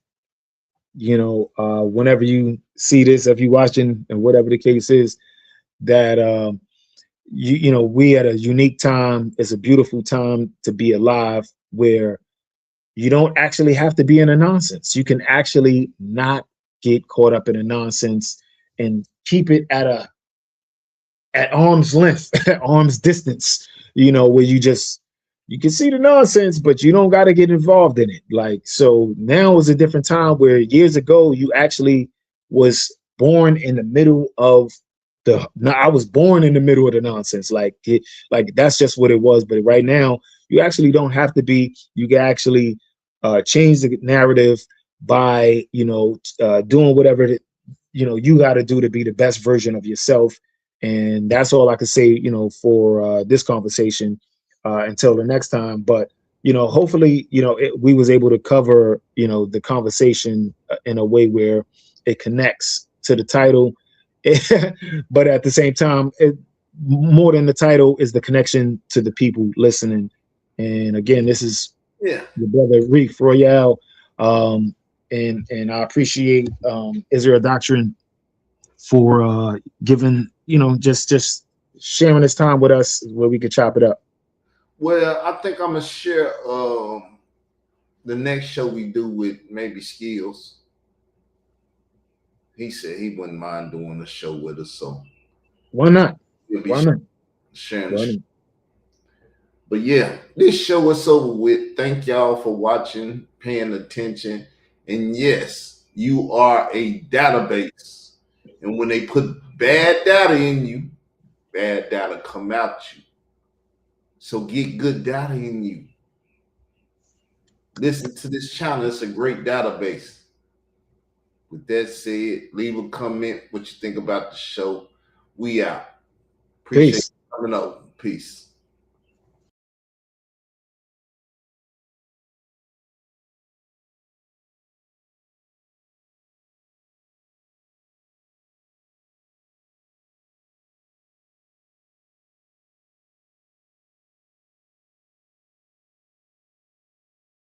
whenever you see this, if you're watching and whatever the case is, that we at a unique time. It's a beautiful time to be alive, where you don't actually have to be in a nonsense. You can actually not get caught up in a nonsense and keep it at arm's length, at arm's distance, where you can see the nonsense, but you don't got to get involved in it. Like, so now is a different time, where years ago you actually was born in the middle of no, I was born in the middle of the nonsense. Like that's just what it was. But right now, you actually don't have to be. You can actually change the narrative by doing whatever you got to do to be the best version of yourself. And that's all I could say, for this conversation, until the next time. But hopefully, we was able to cover, the conversation in a way where it connects to the title. But at the same time, more than the title is the connection to the people listening. And again, this is Yeah. your brother Reef Royale, and I appreciate Israel Doctrine for giving, just sharing his time with us where we could chop it up. Well, I think I'm gonna share the next show we do with maybe Skills. He said he wouldn't mind doing a show with us, so Why not? he'll be Why not? sharing the Why show. not? But yeah, this show is over with. Thank y'all for watching, paying attention. And yes, you are a database. And when they put bad data in you, bad data come out you. So get good data in you. Listen to this channel. It's a great database. With that said, leave a comment what you think about the show. We out. Appreciate Peace. you coming over. Peace.